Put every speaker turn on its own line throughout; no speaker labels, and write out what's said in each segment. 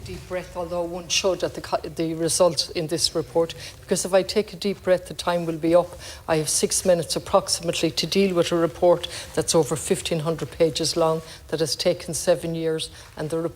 deep breath, although one should at the result in this report, because if I take a deep breath, the time will be up. I have 6 minutes approximately to deal with a report that's over 1,500 pages long, that has taken 7 years, and the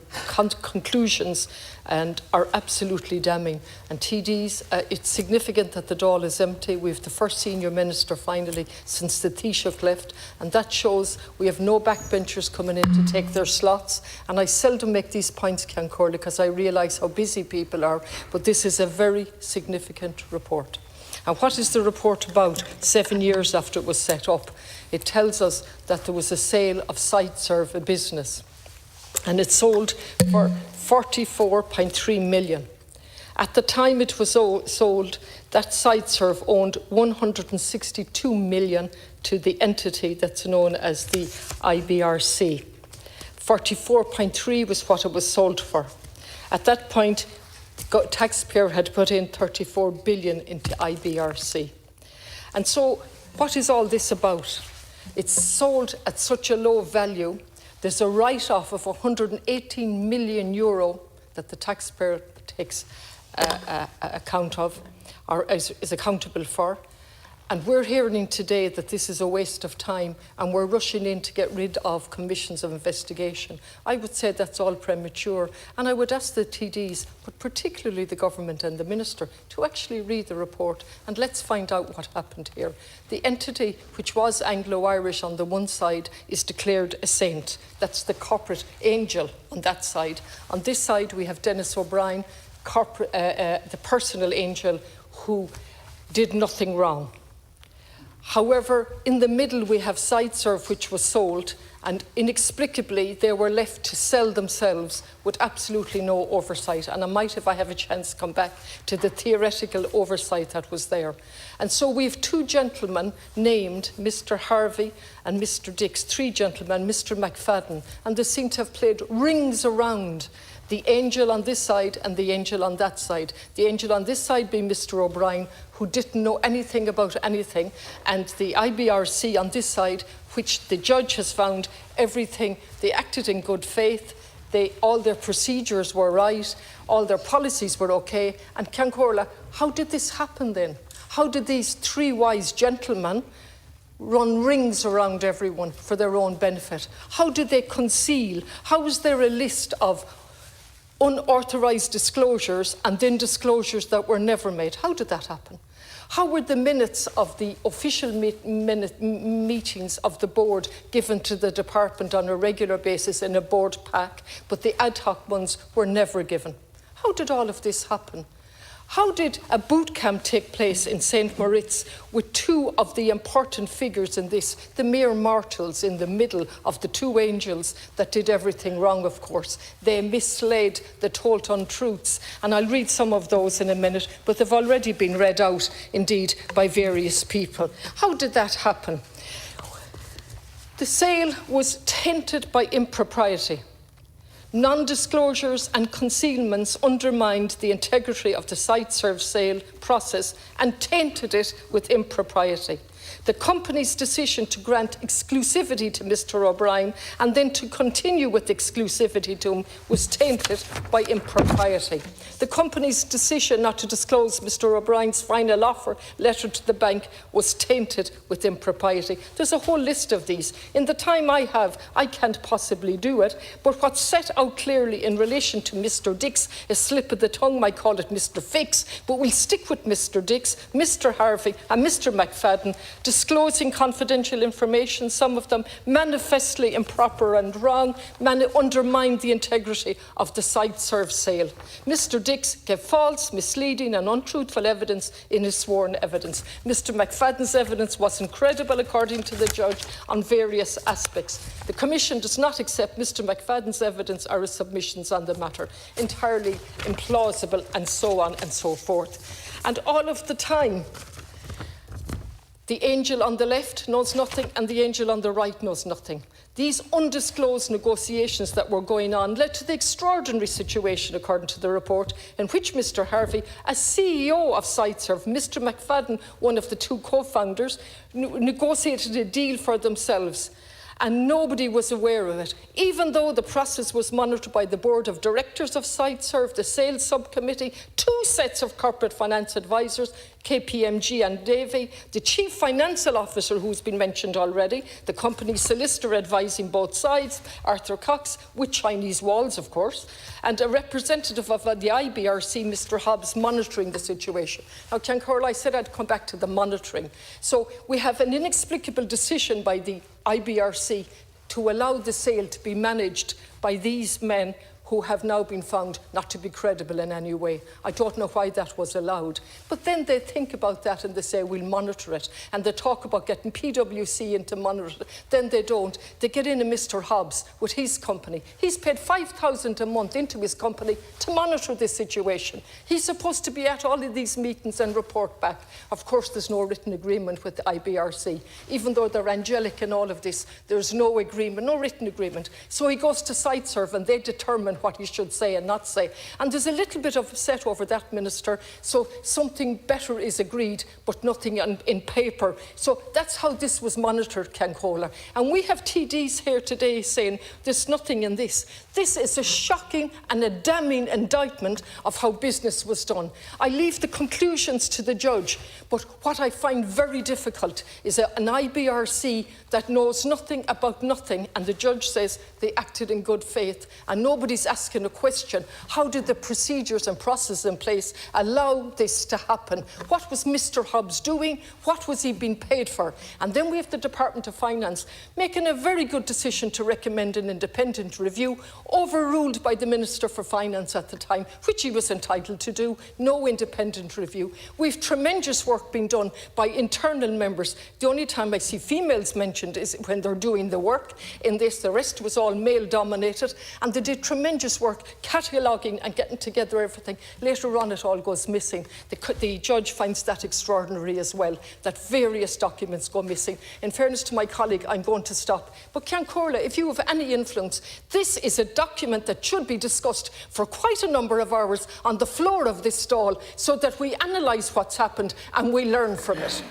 conclusions are absolutely damning. And TDs, it's significant that the Dáil is empty. We have the first senior minister finally since the Taoiseach left, and that shows we have no backbenchers coming in to take their slots. And I seldom make these points, Ciancórla, because I realise how busy people are, but this is a very significant report. And what is the report about 7 years after it was set up? It tells us that there was a sale of CiteServe, a business, and it sold for 44.3 million. At the time it was sold, that CiteServe owned 162 million to the entity that's known as the IBRC. 44.3 was what it was sold for. At that point, the taxpayer had put in 34 billion into IBRC. And so, what is all this about? It's sold at such a low value. There's a write-off of 118 million euro that the taxpayer takes account of, or is accountable for. And we're hearing today that this is a waste of time and we're rushing in to get rid of commissions of investigation. I would say that's all premature, and I would ask the TDs, but particularly the government and the minister, to actually read the report and let's find out what happened here. The entity, which was Anglo-Irish on the one side, is declared a saint. That's the corporate angel on that side. On this side we have Denis O'Brien, the personal angel who did nothing wrong. However, in the middle we have CiteServe, which was sold, and inexplicably they were left to sell themselves with absolutely no oversight. And I might, if I have a chance, come back to the theoretical oversight that was there. And so we have two gentlemen named, Mr. Harvey and Mr. Dix, three gentlemen, Mr. McFadden, and they seem to have played rings around the angel on this side and the angel on that side. The angel on this side being Mr. O'Brien, who didn't know anything about anything, and the IBRC on this side, which the judge has found everything. They acted in good faith. All their procedures were right. All their policies were okay. And Ciancórla, how did this happen then? How did these three wise gentlemen run rings around everyone for their own benefit? How did they conceal? How was there a list of unauthorised disclosures and then disclosures that were never made? How did that happen? How were the minutes of the official meetings of the board given to the department on a regular basis in a board pack, but the ad hoc ones were never given? How did all of this happen? How did a boot camp take place in St. Moritz with two of the important figures in this, the mere mortals in the middle of the two angels that did everything wrong, of course? They misled, they told untruths, and I'll read some of those in a minute, but they've already been read out, indeed, by various people. How did that happen? The sale was tainted by impropriety. Non-disclosures and concealments undermined the integrity of the CiteServe sale process and tainted it with impropriety. The company's decision to grant exclusivity to Mr. O'Brien and then to continue with exclusivity to him was tainted by impropriety. The company's decision not to disclose Mr. O'Brien's final offer letter to the bank was tainted with impropriety. There's a whole list of these. In the time I have, I can't possibly do it, but what's set out clearly in relation to Mr. Dix, a slip of the tongue might call it Mr. Fix, but we'll stick with Mr. Dix, Mr. Harvey and Mr. McFadden, disclosing confidential information, some of them manifestly improper and wrong, undermined the integrity of the CiteServe sale. Mr. Dix gave false, misleading and untruthful evidence in his sworn evidence. Mr. McFadden's evidence was incredible according to the judge on various aspects. The Commission does not accept Mr. McFadden's evidence or his submissions on the matter. Entirely implausible, and so on and so forth. And all of the time, the angel on the left knows nothing and the angel on the right knows nothing. These undisclosed negotiations that were going on led to the extraordinary situation, according to the report, in which Mr. Harvey, as CEO of CiteServe, Mr. McFadden, one of the two co-founders, negotiated a deal for themselves. and nobody was aware of it, even though the process was monitored by the Board of Directors of CÉRB, the Sales Subcommittee, 2 sets of corporate finance advisors, KPMG and Davy, the Chief Financial Officer, who's been mentioned already, the company solicitor advising both sides, Arthur Cox, with Chinese walls, of course, and a representative of the IBRC, Mr. Hobbs, monitoring the situation. Now, Ceann, I said I'd come back to the monitoring. So we have an inexplicable decision by the IBRC to allow the sale to be managed by these men who have now been found not to be credible in any way. I don't know why that was allowed. But then they think about that and they say, we'll monitor it. And they talk about getting PwC in to monitor it. Then they don't. They get in a Mr. Hobbs with his company. He's paid $5,000 a month into his company to monitor this situation. He's supposed to be at all of these meetings and report back. Of course, there's no written agreement with the IBRC. Even though they're angelic in all of this, there's no agreement, no written agreement. So he goes to CÉRB and they determine what he should say and not say. And there's a little bit of upset over that, Minister. So something better is agreed, but nothing in paper. So that's how this was monitored, Ceann. And we have TDs here today saying there's nothing in this. This is a shocking and a damning indictment of how business was done. I leave the conclusions to the judge, but what I find very difficult is an IBRC that knows nothing about nothing, and the judge says they acted in good faith, and nobody's asking a question. How did the procedures and processes in place allow this to happen? What was Mr. Hobbs doing? What was he being paid for? And then we have the Department of Finance making a very good decision to recommend an independent review, overruled by the Minister for Finance at the time, which he was entitled to do. No independent review. We've tremendous work being done by internal members. The only time I see females mentioned is when they're doing the work in this. The rest was all male dominated, and they did tremendous work cataloguing and getting together everything. Later on it all goes missing. The judge finds that extraordinary as well, that various documents go missing. In fairness to my colleague, I'm going to stop. But Ceann, if you have any influence, this is a document that should be discussed for quite a number of hours on the floor of this stall so that we analyse what's happened and we learn from it.